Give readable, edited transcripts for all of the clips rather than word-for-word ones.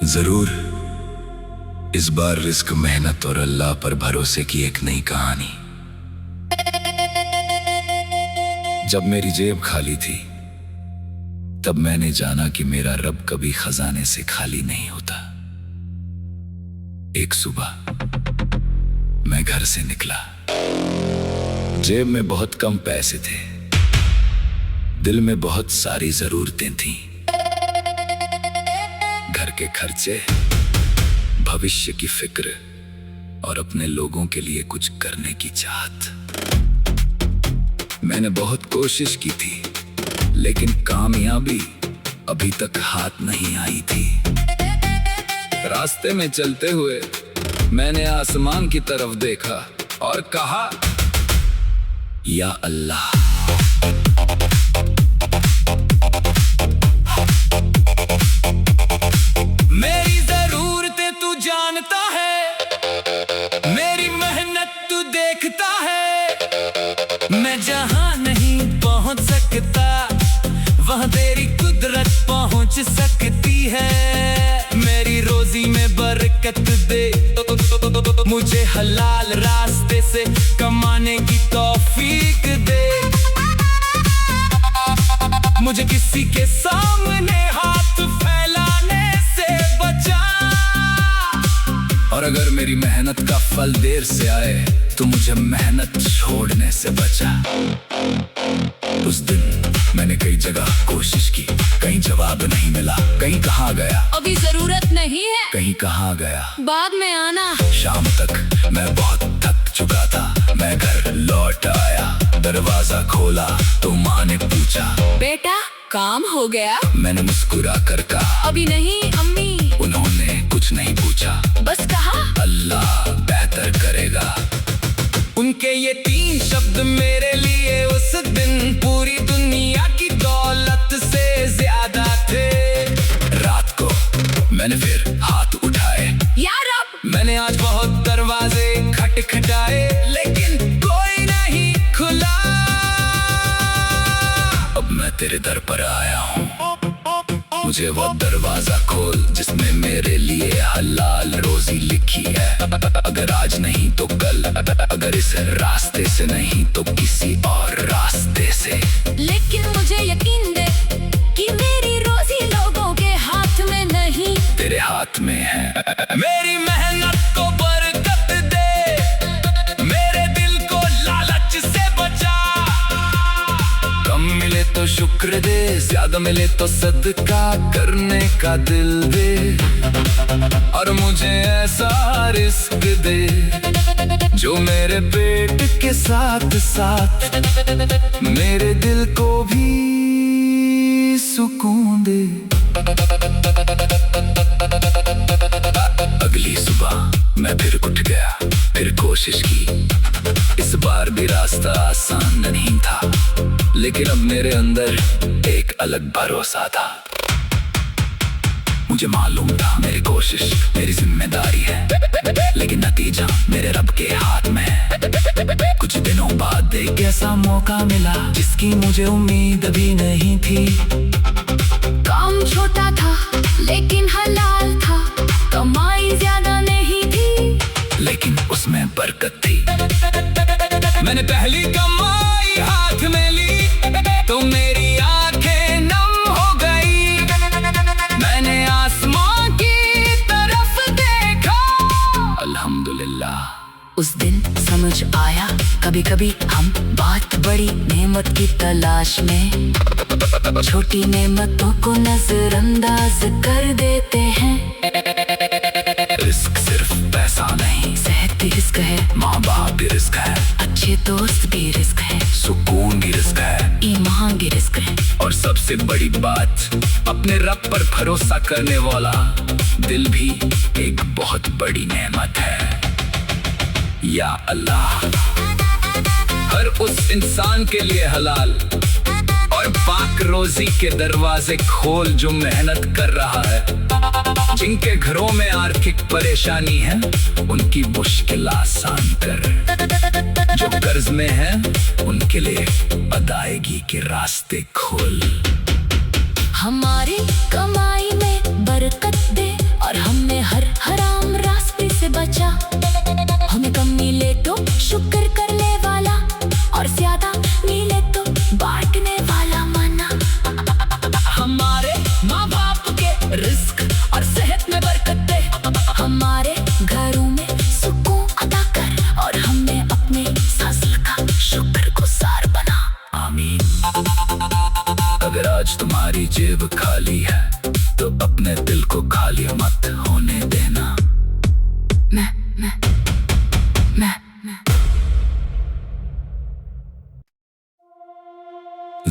जरूर इस बार रिस्क, मेहनत और अल्लाह पर भरोसे की एक नई कहानी। जब मेरी जेब खाली थी तब मैंने जाना कि मेरा रब कभी खजाने से खाली नहीं होता। एक सुबह मैं घर से निकला, जेब में बहुत कम पैसे थे, दिल में बहुत सारी जरूरतें थीं। घर के खर्चे, भविष्य की फिक्र और अपने लोगों के लिए कुछ करने की चाहत। मैंने बहुत कोशिश की थी लेकिन कामयाबी अभी तक हाथ नहीं आई थी। रास्ते में चलते हुए मैंने आसमान की तरफ देखा और कहा, या अल्लाह, मेरी जरूरतें तू जानता है, मेरी मेहनत तू देखता है। मैं जहां नहीं पहुंच सकता वहां तेरी कुदरत पहुंच सकती है। मेरी रोजी में बरकत दे, मुझे हलाल रास्ते से कमाने की तौफीक दे। मुझे किसी के सामने हाथ फैलाने से बचा, और अगर मेरी मेहनत का फल देर से आए तो मुझे मेहनत छोड़ने से बचा। उस दिन मैंने कई जगह कोशिश की, कहीं जवाब नहीं मिला, कहीं कहाँ गया, अभी जरूरत नहीं है, कहीं कहाँ गया, बाद में आना। शाम तक मैं बहुत थक चुका था। मैं घर लौट आया, दरवाजा खोला तो माँ ने पूछा, बेटा काम हो गया? मैंने मुस्कुरा कर कहा, अभी नहीं अम्मी। उन्होंने कुछ नहीं पूछा, बस कहा, अल्लाह बेहतर करेगा। उनके ये 3 शब्द मेरे लिए उस दिन पूरी दुनिया की दौलत से ज्यादा थे। रात को मैंने फिर हाथ उठाए, यार अब मैंने आज बहुत दरवाजे खटखटाए लेकिन कोई नहीं खुला। अब मैं तेरे दर पर आया हूँ, मुझे वो दरवाजा खोल जिसमें मेरे लिए हलाल रोजी लिखी है। अगर आज नहीं तो कल, अगर इस रास्ते से नहीं तो किसी और रास्ते से। लेकिन मुझे यकीन दे कि मेरी रोजी लोगों के हाथ में नहीं, तेरे हाथ में है। मेरी मेहनत को बरकत दे, मेरे दिल को लालच से बचा। कम मिले तो शुक्र दे, ज्यादा मिले तो सदका करने का दिल दे। और मुझे ऐसा रिस्क दे जो मेरे पेट के साथ साथ मेरे दिल को भी सुकून दे। अगली सुबह मैं फिर उठ गया, फिर कोशिश की। इस बार भी रास्ता आसान नहीं था लेकिन अब मेरे अंदर एक अलग भरोसा था। मुझे मालूम था मेरी कोशिश मेरी जिम्मेदारी है, लेकिन नतीजा मेरे रब के हाथ में है। कुछ दिनों बाद एक ऐसा मौका मिला जिसकी मुझे उम्मीद भी नहीं थी। काम छोटा था लेकिन हलाल था, कमाई ज्यादा नहीं थी लेकिन उसमें बरकत थी। मैंने पहली कमाई हाथ में ली तो मेरी आंखें नम हो गई। मैंने आसमां की तरफ देखा, अल्हम्दुलिल्लाह। उस दिन समझ आया कभी कभी हम बहुत बड़ी नेमत की तलाश में छोटी नेमतों को नजरअंदाज कर देते हैं। रिस्क सिर्फ पैसा नहीं, सेहत भी रिस्क है, माँ बाप भी रिस्क है, अच्छे दोस्त भी रिस्क है, सुकून भी रिस्क है, ईमान भी रिस्क है, और सबसे बड़ी बात, अपने रब पर भरोसा करने वाला दिल भी एक बहुत बड़ी नेमत है। या अल्लाह, हर उस इंसान के लिए हलाल और पाक रोजी के दरवाजे खोल जो मेहनत कर रहा है। जिनके घरों में आर्थिक परेशानी है उनकी मुश्किल आसान कर, जो कर्ज में है उनके लिए अदायगी के रास्ते खोल। हमारी कमाई में बरकत दे और अपने दिल को खाली मत होने देना। मैं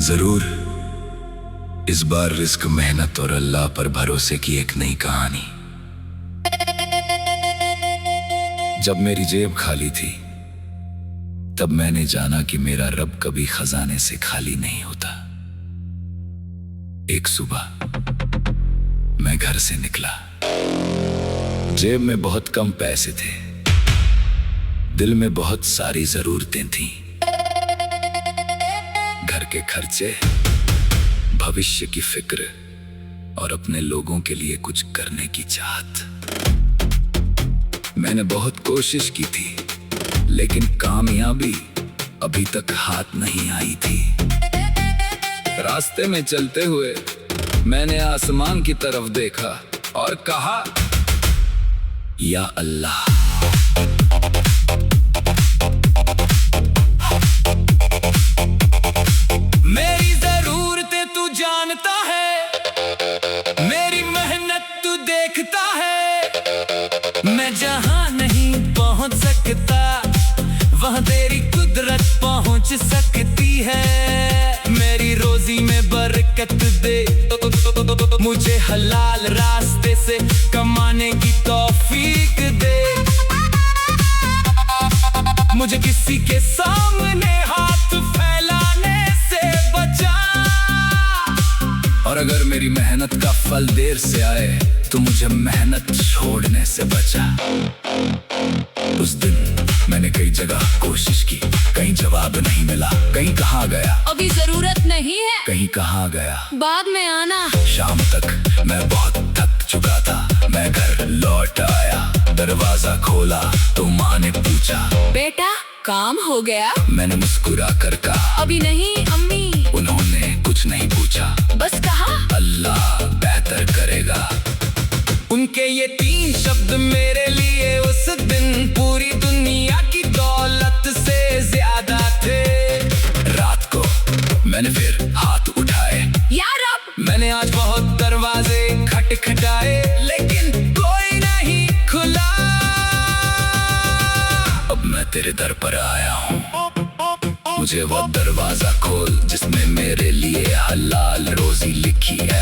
जरूर इस बार रिस्क, मेहनत और अल्लाह पर भरोसे की एक नई कहानी। जब मेरी जेब खाली थी तब मैंने जाना कि मेरा रब कभी खजाने से खाली नहीं होता। एक सुबह मैं घर से निकला, जेब में बहुत कम पैसे थे, दिल में बहुत सारी जरूरतें थीं। घर के खर्चे, भविष्य की फिक्र और अपने लोगों के लिए कुछ करने की चाहत। मैंने बहुत कोशिश की थी, लेकिन कामयाबी अभी तक हाथ नहीं आई थी। रास्ते में चलते हुए मैंने आसमान की तरफ देखा और कहा, या अल्लाह, मेरी जरूरतें तू जानता है, मेरी मेहनत तू देखता है। मैं जहां नहीं पहुंच सकता वहां तेरी कुदरत पहुंच सकती है। मेरी रोजी में बरकत दे, मुझे हलाल रास्ते से कमाने की तौफीक दे। मुझे किसी के सामने हाथ फैलाने से बचा, और अगर मेरी मेहनत का फल देर से आए तो मुझे मेहनत छोड़ने से बचा। उस दिन मैंने कई जगह कोशिश की, कहीं जवाब नहीं मिला, कहीं कहा गया अभी जरूरत नहीं है, कहीं कहा गया बाद में आना। शाम तक मैं बहुत थक चुका था, मैं घर लौट आया, दरवाजा खोला तो माँ ने पूछा, बेटा काम हो गया? मैंने मुस्कुरा कर कहा, अभी नहीं अम्मी। उन्होंने कुछ नहीं पूछा, बस कहा, अल्लाह बेहतर करेगा। उनके ये 3 शब्द मेरे लिए उस दिन पूरी दुनिया की दौलत से ज्यादा थे। रात को मैंने फिर हाथ उठाए, यार अब मैंने आज बहुत दरवाजे खटखटाए, लेकिन कोई नहीं खुला। अब मैं तेरे दर पर आया हूँ, मुझे वो दरवाजा खोल जिसमें मेरे लिए हलाल रोजी लिखी है।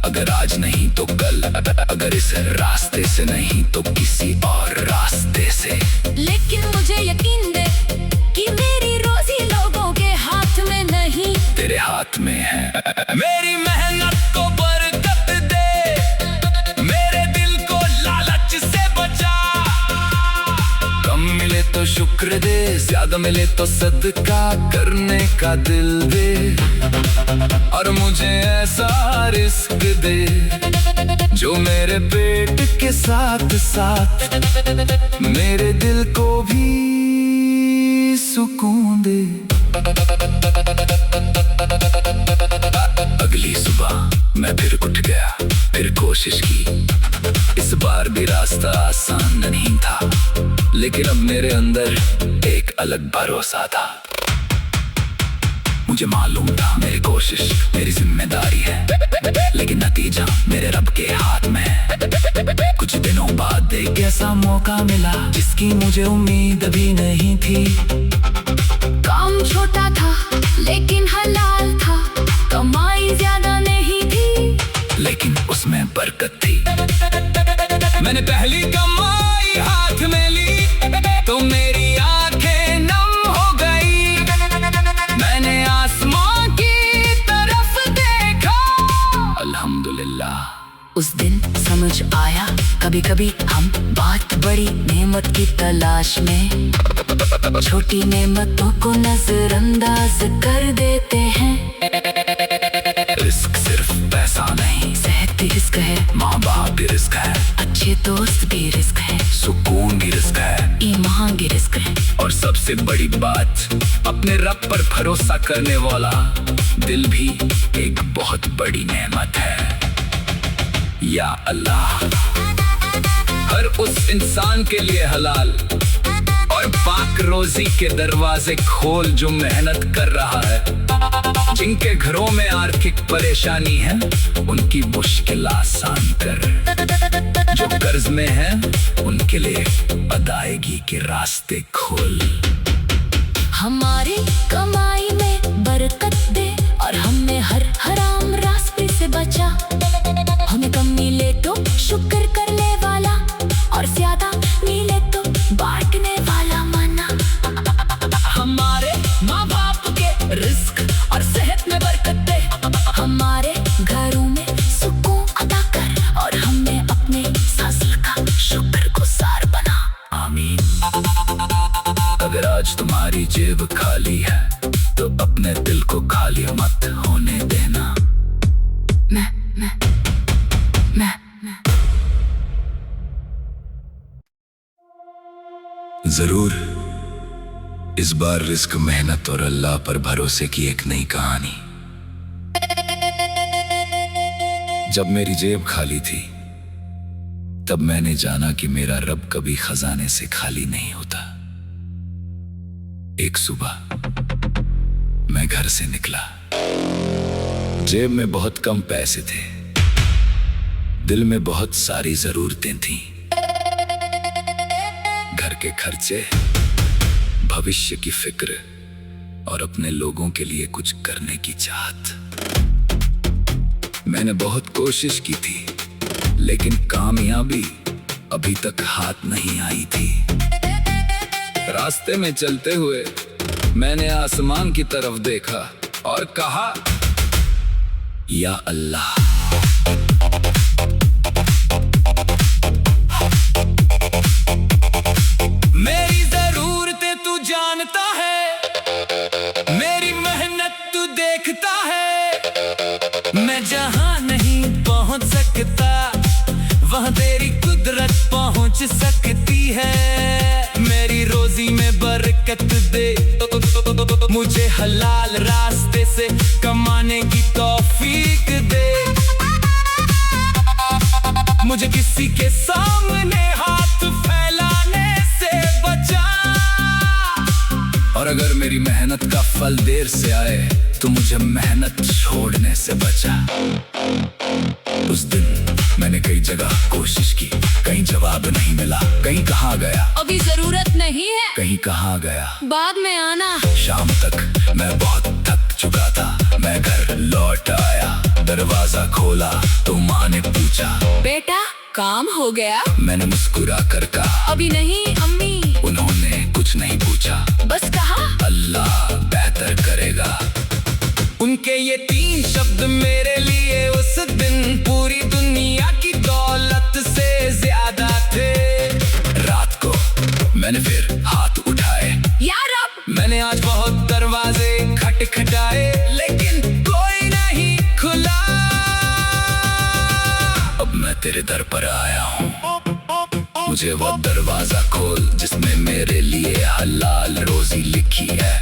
अगर आज नहीं तो कल, अगर इस रास्ते से नहीं तो किसी और रास्ते से। लेकिन मुझे यकीन दे कि मेरी रोजी लोगों के हाथ में नहीं, तेरे हाथ में है। मेरी मेहनत को बरकत दे, मेरे दिल को लालच से बचा। कम मिले तो शुक्र दे, ज्यादा मिले तो सदका करने का दिल दे, और मुझे ऐसा रिस्क दे जो मेरे पेट के साथ साथ मेरे दिल को भी सुकून दे। अगली सुबह मैं फिर उठ गया, फिर कोशिश की। इस बार भी रास्ता आसान नहीं था, लेकिन अब मेरे अंदर एक अलग भरोसा था। मुझे मालूम था मेरी कोशिश मेरी जिम्मेदारी है, लेकिन नतीजा मेरे रब के हाथ में है। कुछ दिनों बाद एक ऐसा मौका मिला जिसकी मुझे उम्मीद भी नहीं थी। काम छोटा था लेकिन हलाल था, कमाई ज्यादा नहीं थी, लेकिन उसमें बरकत थी। मैंने पहली कमाई हाथ में ली तो मेरी आंखें नम हो गई। मैंने आसमां की तरफ देखा, अल्हम्दुलिल्लाह। उस दिन समझ आया कभी कभी हम बहुत बड़ी नेमत की तलाश में छोटी नेमतों को नजरअंदाज कर देते हैं। रिस्क सिर्फ पैसा नहीं, सेहत भी रिस्क है, माँ बाप भी रिस्क है, अच्छे दोस्त भी रिस्क है, सुकून भी रिस्क है, ईमान भी रिस्क है, और सबसे बड़ी बात, अपने रब पर भरोसा करने वाला दिल भी एक बहुत बड़ी नेमत है। या अल्लाह, हर उस इंसान के लिए हलाल और पाक रोजी के दरवाजे खोल जो मेहनत कर रहा है। जिनके घरों में आर्थिक परेशानी है उनकी मुश्किल आसान कर, जो कर्ज में है उनके लिए अदायगी के रास्ते खोल। हमारी कमाई में बरकत दे और हमें हर हराम रास्ते से बचा। हमें कम मिले तो शुक्र करने वाला और ज्यादा मिले तो बांटने वाला मना। हमारे माँ बाप के रिस्क और सेहत में बरकत दे, हमारे घरों में सुकून अता कर और हमें अपने फजल का शुक्रगुजार बना। आमीन। अगर आज तुम्हारी जेब खाली है तो अपने दिल को खाली मत होने देना। मैं जरूर इस बार रिस्क, मेहनत और अल्लाह पर भरोसे की एक नई कहानी। जब मेरी जेब खाली थी तब मैंने जाना कि मेरा रब कभी खजाने से खाली नहीं होता। एक सुबह मैं घर से निकला, जेब में बहुत कम पैसे थे, दिल में बहुत सारी जरूरतें थीं, घर के खर्चे, भविष्य की फिक्र और अपने लोगों के लिए कुछ करने की चाहत। मैंने बहुत कोशिश की थी लेकिन कामयाबी अभी तक हाथ नहीं आई थी। रास्ते में चलते हुए मैंने आसमान की तरफ देखा और कहा, या अल्लाह, मेरी जरूरतें तू जानता है, मेरी मेहनत तू देखता है। मैं जहां नहीं पहुंच सकता वहां तेरी कुदरत पहुंच सकती है। मेरी रोजी में बरकत दे, मुझे हलाल रास्ते से कमाने की तौफीक दे। मुझे किसी के सामने हाथ फैलाने से बचा, और अगर मेरी मेहनत का फल देर से आए तो मुझे मेहनत छोड़ने से बचा। उस दिन मैंने कई जगह कोशिश की, कहीं जवाब नहीं मिला, कहीं कहाँ गया, अभी जरूरत नहीं है, कहीं कहाँ गया, बाद में आना। शाम तक मैं बहुत थक चुका था, मैं घर लौट आया, दरवाजा खोला तो माँ ने पूछा, बेटा काम हो गया? मैंने मुस्कुरा कर कहा, अभी नहीं अम्मी। उन्होंने कुछ नहीं पूछा, बस कहा, अल्लाह बेहतर करेगा। उनके ये 3 शब्द मेरे लिए उस दिन पूरी दुनिया की दौलत से ज्यादा थे। रात को मैंने फिर हाथ उठाए, यार अब मैंने आज बहुत दरवाजे खटखटाए लेकिन कोई नहीं खुला। अब मैं तेरे दर पर आया हूँ, मुझे वो दरवाजा खोल जिसमें मेरे लिए हलाल रोजी लिखी है।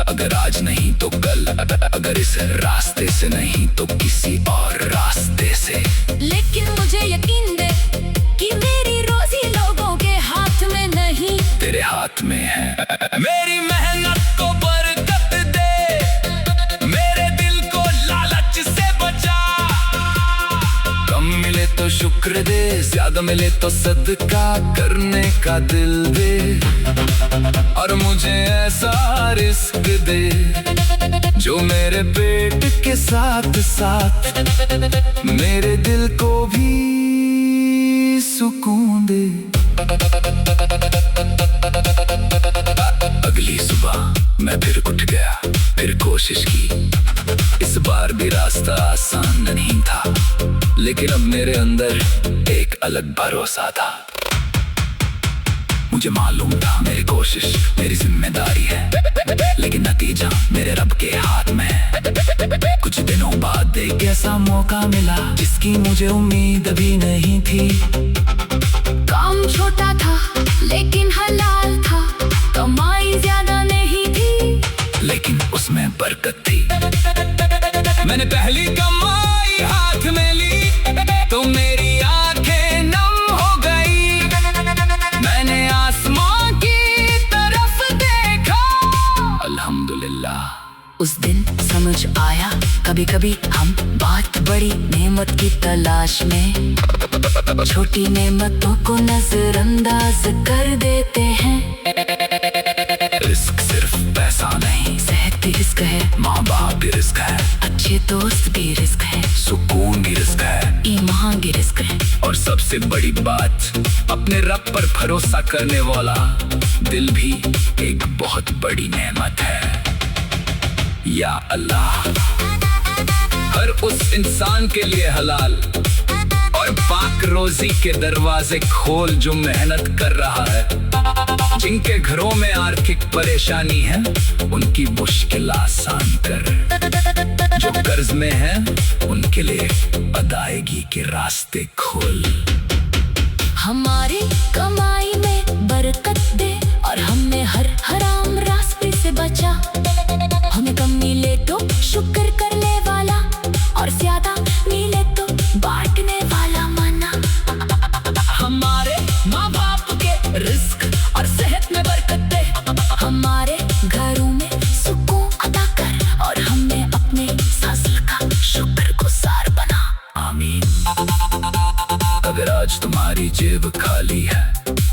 अगर आज नहीं तो कल, अगर इस रास्ते से नहीं तो किसी और रास्ते से। लेकिन मुझे यकीन दे कि मेरी रोजी लोगों के हाथ में नहीं, तेरे हाथ में है। मेरी मेहनत को बरकत दे, मेरे दिल को लालच से बचा। कम मिले तो शुक्र दे, ज्यादा मिले तो सदका करने का दिल दे, और मुझे ऐसा रिस्क दे जो मेरे पेट के साथ साथ मेरे दिल को भी सुकून दे। अगली सुबह मैं फिर उठ गया, फिर कोशिश की। इस बार भी रास्ता आसान नहीं था, लेकिन अब मेरे अंदर एक अलग भरोसा था। मुझे मालूम था मेरी कोशिश मेरी जिम्मेदारी है, लेकिन नतीजा मेरे रब के हाथ में है। कुछ दिनों बाद एक ऐसा मौका मिला जिसकी मुझे उम्मीद भी नहीं थी। काम छोटा था लेकिन हलाल था, कमाई ज्यादा नहीं थी लेकिन उसमें बरकत थी। मैंने पहली कमाई हाथ में ली तो मेरी आंखें नम हो गई। मैंने आसमां की तरफ देखा, अल्हम्दुलिल्लाह। उस दिन समझ आया कभी कभी हम बहुत बड़ी नेमत की तलाश में छोटी नेमतों को नजरअंदाज कर देते हैं। रिस्क सिर्फ पैसा नहीं, सेहत भी रिस्क है, माँ बाप भी रिस्क है, अच्छे दोस्त भी रिस्क है, सुकून भी रिस्क है, ईमान भी रिस्क है, और सबसे बड़ी बात, अपने रब पर भरोसा करने वाला दिल भी एक बहुत बड़ी नेमत है। या अल्लाह, हर उस इंसान के लिए हलाल और पाक रोजी के दरवाजे खोल जो मेहनत कर रहा है। जिनके घरों में आर्थिक परेशानी है उनकी मुश्किल आसान कर, जो कर्ज में है उनके लिए अदायगी के रास्ते खोल। हमारी कमाई में बरकत दे और हमें हर हराम रास्ते से बचा। हमें कम मिले तो शुक्र करने वाला और ज्यादा मिले तो बांटने वाला मना। हमारे माँ बाप के रिस्क और सेहत में बरकत दे, हमारे घरों में सुकून अता कर और हमें अपने फजल का शुक्रगुजार बना। आमीन। अगर आज तुम्हारी जेब खाली है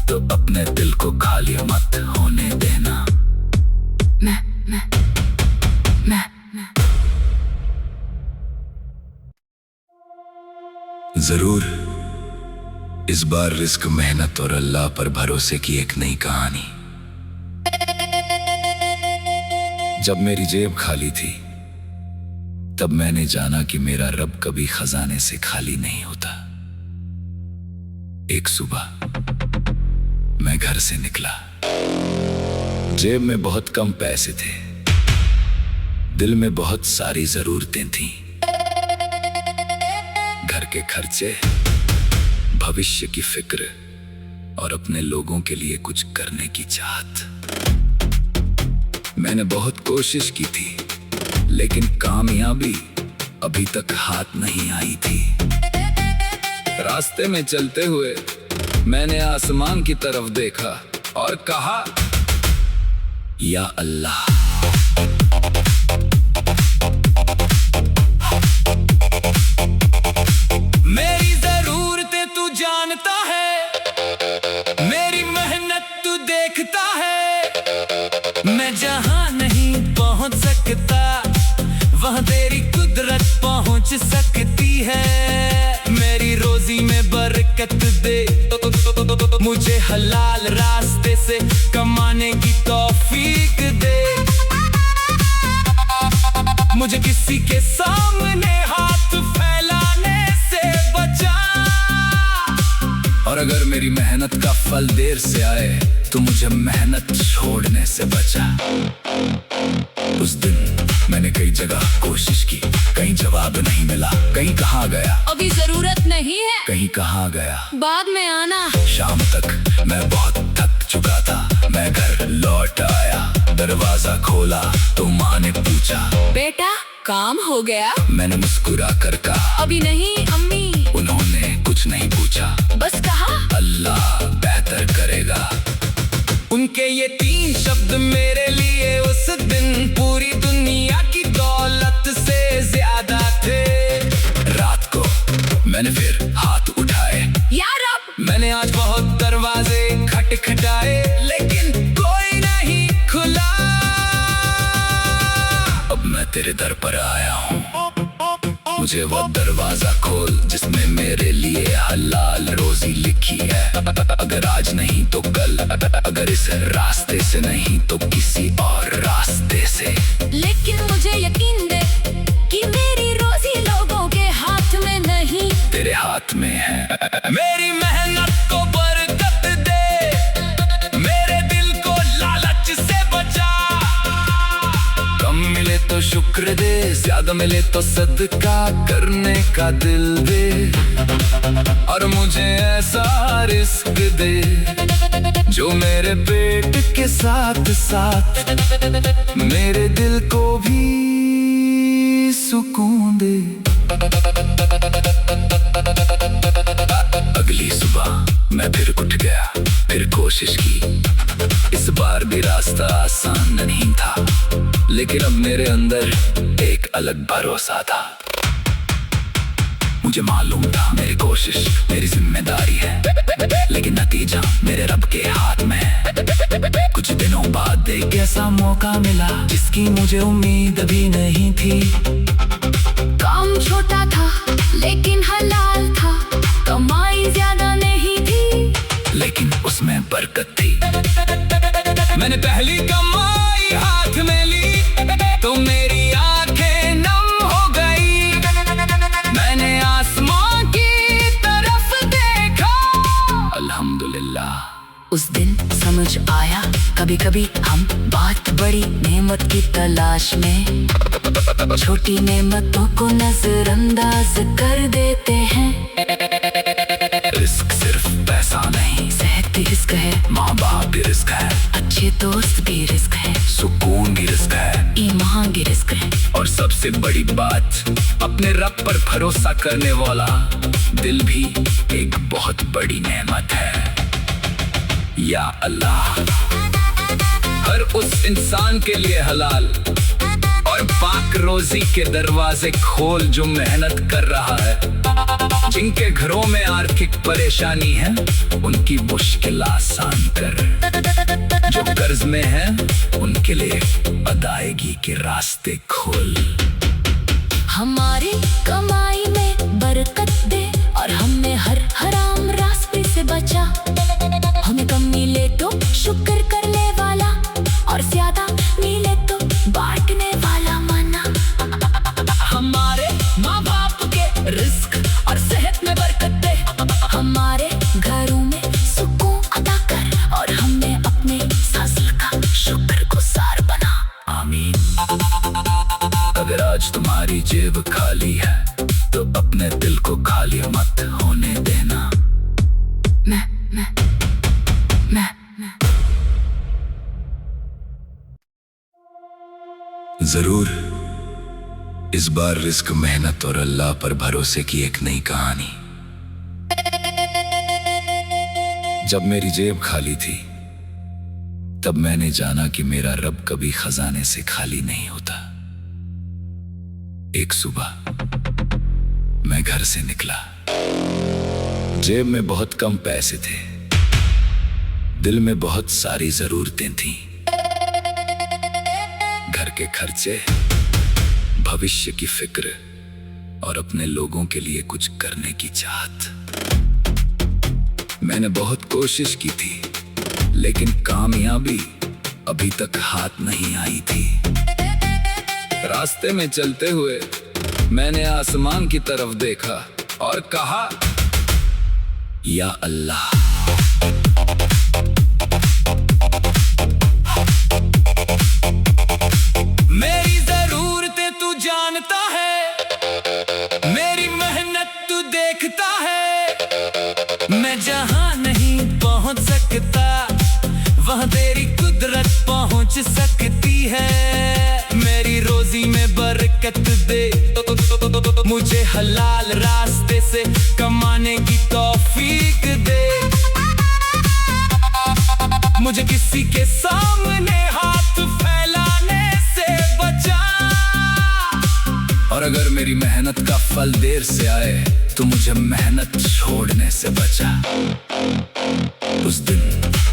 तो अपने दिल को खाली मत होने देना। मैं जरूर इस बार रिस्क, मेहनत और अल्लाह पर भरोसे की एक नई कहानी। जब मेरी जेब खाली थी तब मैंने जाना कि मेरा रब कभी खजाने से खाली नहीं होता। एक सुबह मैं घर से निकला, जेब में बहुत कम पैसे थे, दिल में बहुत सारी जरूरतें थीं, घर के खर्चे, भविष्य की फिक्र और अपने लोगों के लिए कुछ करने की चाहत। मैंने बहुत कोशिश की थी लेकिन कामयाबी अभी तक हाथ नहीं आई थी। रास्ते में चलते हुए मैंने आसमान की तरफ देखा और कहा, या अल्लाह, मेरी जरूरतें तू जानता है, मेरी मेहनत तू देखता है। मैं जहां नहीं पहुंच सकता वहां तेरी कुदरत पहुंच सकती है। मेरी रोजी में बरकत दे, मुझे हलाल रास्ते से कमाने की तौफीक दे। मुझे किसी के सामने हाथ फैलाने से बचा, और अगर मेरी मेहनत का फल देर से आए तो मुझे मेहनत छोड़ने से बचा। उस दिन मैंने कई जगह कोशिश की, कहीं जवाब नहीं मिला, कहीं कहाँ गया, अभी जरूरत नहीं है, कहीं कहाँ गया, बाद में आना। शाम तक मैं बहुत थक चुका था, मैं घर लौट आया, दरवाजा खोला तो माँ ने पूछा, बेटा काम हो गया? मैंने मुस्कुरा कर कहा, अभी नहीं अम्मी। उन्होंने कुछ नहीं पूछा, बस कहा, अल्लाह बेहतर करेगा। उनके ये 3 शब्द मेरे लिए उस दिन पूरी दुनिया की दौलत से ज्यादा थे। रात को मैंने फिर हाथ उठाए, या रब, मैंने आज बहुत दरवाजे खटखटाए लेकिन कोई नहीं खुला। अब मैं तेरे दर पर आया हूँ, मुझे वो दरवाजा खोल जिसमें मेरे लिए हलाल रोजी लिखी है। अगर आज नहीं तो कल, अगर इस रास्ते से नहीं तो किसी और रास्ते से। लेकिन मुझे यकीन दे कि मेरी रोजी लोगों के हाथ में नहीं, तेरे हाथ में है। मेरी मेहनत को बरकत दे, मेरे दिल को लालच से बचा। कम मिले तो शुक्र दे, ज्यादा मिले तो सदका करने का दिल दे, और मुझे ऐसा रिस्क दे जो मेरे पेट के साथ साथ मेरे दिल को भी सुकून दे। अगली सुबह मैं फिर उठ गया, फिर कोशिश की। इस बार भी रास्ता आसान नहीं था लेकिन अब मेरे अंदर एक अलग भरोसा था। मुझे मालूम था मेरी कोशिश मेरी जिम्मेदारी है, लेकिन नतीजा मेरे रब के हाथ में है। कुछ दिनों बाद एक ऐसा मौका मिला जिसकी मुझे उम्मीद भी नहीं थी। काम छोटा था लेकिन हलाल था, कमाई ज्यादा नहीं थी, लेकिन उसमें बरकत थी। मैंने पहली कमाई हाथ में ली तो मेरी आंखें नम हो गई। मैंने आसमां की तरफ देखा, अल्हम्दुलिल्लाह। उस दिन समझ आया कभी कभी हम बहुत बड़ी नेमत की तलाश में छोटी नेमतों को नजरअंदाज कर देते हैं। रिस्क सिर्फ पैसा नहीं, सेहत भी रिस्क है, माँ बाप भी रिस्क है, अच्छे दोस्त भी रिस्क है, सुकून भी रिस्क है, ईमान भी रिस्क है, और सबसे बड़ी बात अपने रब पर भरोसा करने वाला दिल भी एक बहुत बड़ी नेमत है। या अल्लाह, हर उस इंसान के लिए हलाल और पाक रोजी के दरवाजे खोल जो मेहनत कर रहा है। जिनके घरों में आर्थिक परेशानी है उनकी मुश्किल आसान कर, जो कर्ज में है उनके लिए अदायगी के रास्ते खोल। हमारी कमाई में बरकत दे और हमें हर हराम रास्ते से बचा। हमें कम मिले तो शुक्र करने वाला और ज्यादा मिले तो बांटने वाला मना। हमारे माँ बाप के रिस्क और सेहत में बरकत दे, हमारे घरों में सुकून अता कर और हमें अपने फजल का शुक्रगुजार बना। आमीन। अगर आज तुम्हारी जेब खाली है तो अपने दिल को खाली मत होने देना। मैं जरूर इस बार रिस्क, मेहनत और अल्लाह पर भरोसे की एक नई कहानी। जब मेरी जेब खाली थी तब मैंने जाना कि मेरा रब कभी खजाने से खाली नहीं होता। एक सुबह मैं घर से निकला, जेब में बहुत कम पैसे थे, दिल में बहुत सारी जरूरतें थीं, घर के खर्चे, भविष्य की फिक्र और अपने लोगों के लिए कुछ करने की चाहत। मैंने बहुत कोशिश की थी लेकिन कामयाबी अभी तक हाथ नहीं आई थी। रास्ते में चलते हुए मैंने आसमान की तरफ देखा और कहा, या अल्लाह, मेरी जरूरतें तू जानता है, मेरी मेहनत तू देखता है। मैं जहां नहीं पहुंच सकता वहां तेरी कुदरत पहुंच सकती है। मेरी रोजी में बरकत दे, मुझे हलाल रास्ते से कमाने की तौफीक दे। मुझे किसी के सामने हाथ फैलाने से बचा, और अगर मेरी मेहनत का फल देर से आए तो मुझे मेहनत छोड़ने से बचा। उस दिन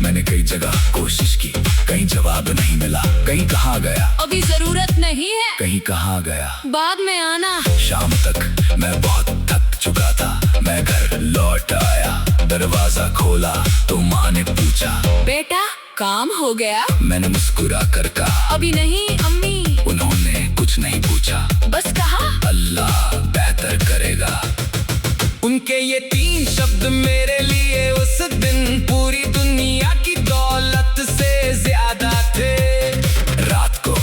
मैंने कई जगह कोशिश की, कहीं जवाब नहीं मिला, कहीं कहाँ गया, अभी जरूरत नहीं है, कहीं कहाँ गया, बाद में आना। शाम तक मैं बहुत थक चुका था, मैं घर लौट आया, दरवाजा खोला तो माँ ने पूछा, बेटा काम हो गया? मैंने मुस्कुरा कर कहा, अभी नहीं अम्मी। उन्होंने कुछ नहीं पूछा, बस कहा, अल्लाह बेहतर करेगा। उनके ये 3 शब्द मेरे लिए उस दिन पूरी दुनिया की दौलत से ज्यादा थे। रात को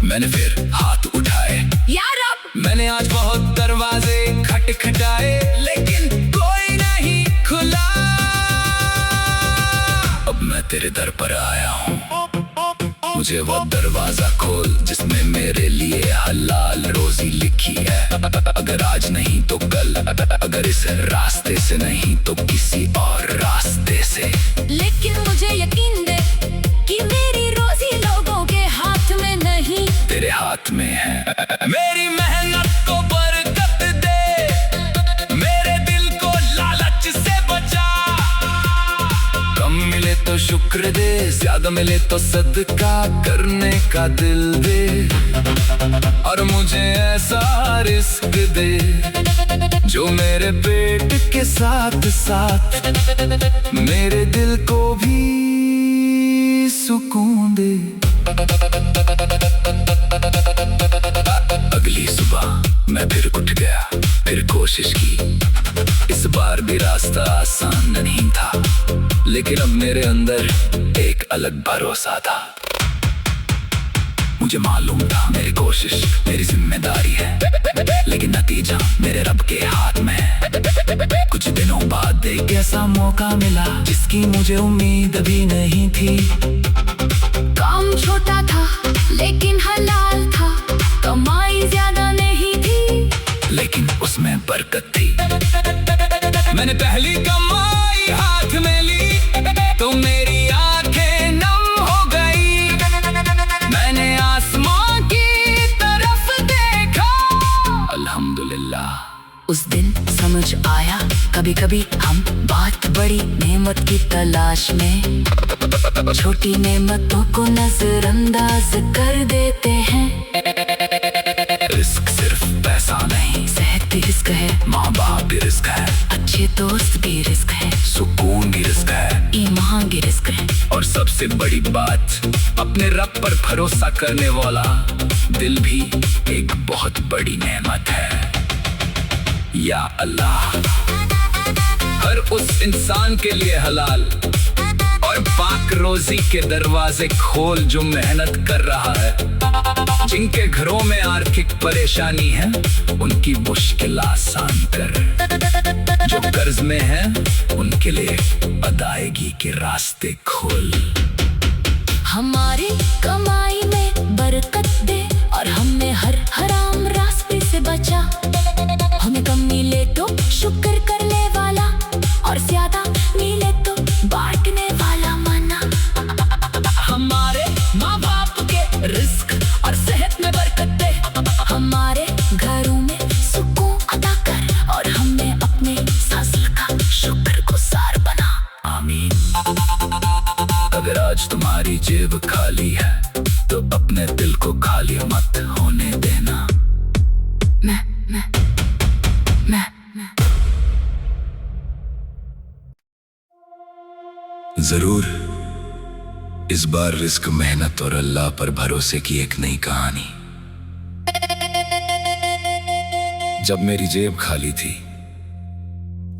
मैंने फिर हाथ उठाए, यार अब मैंने आज बहुत दरवाजे खटखटाए लेकिन कोई नहीं खुला। अब मैं तेरे दर पर आया हूँ, मुझे वो दरवाजा खोल जिसमें मेरे लिए हलाल रोजी लिखी है। अगर आज नहीं तो कल, अगर इस रास्ते से नहीं तो किसी और रास्ते से। लेकिन मुझे यकीन दे कि मेरी रोजी लोगों के हाथ में नहीं, तेरे में है। मेरी मेहनत को बरकत दे, मेरे दिल को लालच से बचा। कम मिले तो शुक्र दे, ज्यादा मिले तो सदका करने का दिल दे। और मुझे ऐसा रिस्क दे जो मेरे पेट के साथ साथ मेरे दिल को भी सुकून दे। अगली सुबह मैं फिर उठ गया, फिर कोशिश की। इस बार भी रास्ता आसान नहीं था, लेकिन अब मेरे अंदर एक अलग भरोसा था। मुझे मालूम था मेरी कोशिश मेरी जिम्मेदारी है, लेकिन नतीजा मेरे रब के हाथ में है। कुछ दिनों बाद एक ऐसा मौका मिला जिसकी मुझे उम्मीद भी नहीं थी। काम छोटा था लेकिन हलाल था, कमाई ज्यादा नहीं थी, लेकिन उसमें बरकत थी। मैंने पहली कमाई हाथ में ली तो मेरी आंखें नम हो गई। मैंने आसमां की तरफ देखा, अल्हम्दुलिल्लाह। उस दिन समझ आया कभी कभी हम बहुत बड़ी नेमत की तलाश में छोटी नेमतों को नजरअंदाज कर देते हैं। रिस्क सिर्फ पैसा नहीं, सेहत भी रिस्क है, माँ बाप भी रिस्क है, अच्छे दोस्त भी रिस्क है, सुकून भी रिस्क है, ईमान भी रिस्क है। और सबसे बड़ी बात, अपने रब पर भरोसा करने वाला दिल भी एक बहुत बड़ी नेमत है। या अल्लाह, हर उस इंसान के लिए हलाल और पाक रोजी के दरवाजे खोल जो मेहनत कर रहा है। जिनके घरों में आर्थिक परेशानी है उनकी मुश्किल आसान कर, जो कर्ज में है उनके लिए अदायगी के रास्ते खोल। हमारी कमाई में बरकत दे और हमें हर हराम रास्ते से बचा। हमें कम मिले तो शुक्र करने वाला, और ज्यादा मिले तो बांटने वाला मना। हमारे माँ बाप के रिस्क और सेहत में बरकत दे, हमारे घरों में सुकून अता कर, और हमें अपने फजल का शुक्रगुजार बना। आमीन। अगर आज तुम्हारी जेब खाली है तो अपने दिल को खाली मत होने देना। मैं जरूर इस बार रिस्क, मेहनत और अल्लाह पर भरोसे की एक नई कहानी। जब मेरी जेब खाली थी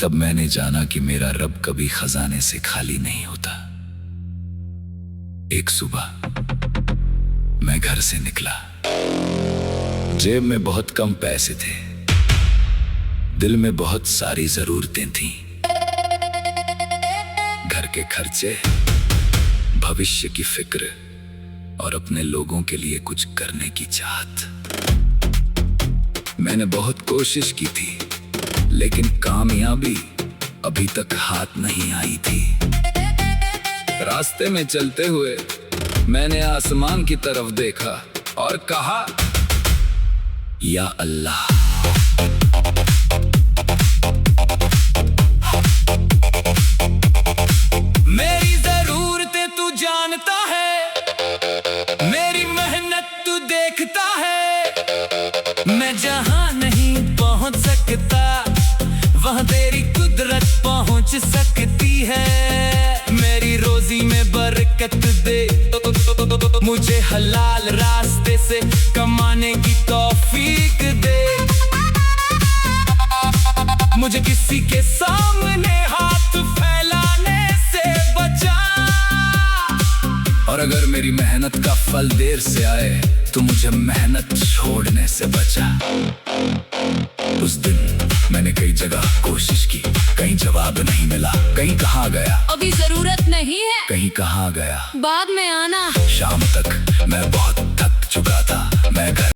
तब मैंने जाना कि मेरा रब कभी खजाने से खाली नहीं होता। एक सुबह मैं घर से निकला, जेब में बहुत कम पैसे थे, दिल में बहुत सारी जरूरतें थीं। घर के खर्चे, भविष्य की फिक्र और अपने लोगों के लिए कुछ करने की चाहत। मैंने बहुत कोशिश की थी, लेकिन कामयाबी अभी तक हाथ नहीं आई थी। रास्ते में चलते हुए मैंने आसमान की तरफ देखा और कहा, या अल्लाह, मेरी जरूरतें तू जानता है, मेरी मेहनत तू देखता है। मैं जहां नहीं पहुंच सकता वहां तेरी कुदरत पहुंच सकती है। मेरी रोजी में बरकत दे, मुझे हलाल रास्ते से कमाने की तौफीक दे। मुझे किसी के सामने हाथ फैलाने से बचा, और अगर मेरी मेहनत का फल देर से आए तो मुझे मेहनत छोड़ने से बचा। उस दिन मैंने कई जगह कोशिश की, कहीं जवाब नहीं मिला, कहीं कहाँ गया, अभी जरूरत नहीं है, कहीं कहाँ गया, बाद में आना। शाम तक मैं बहुत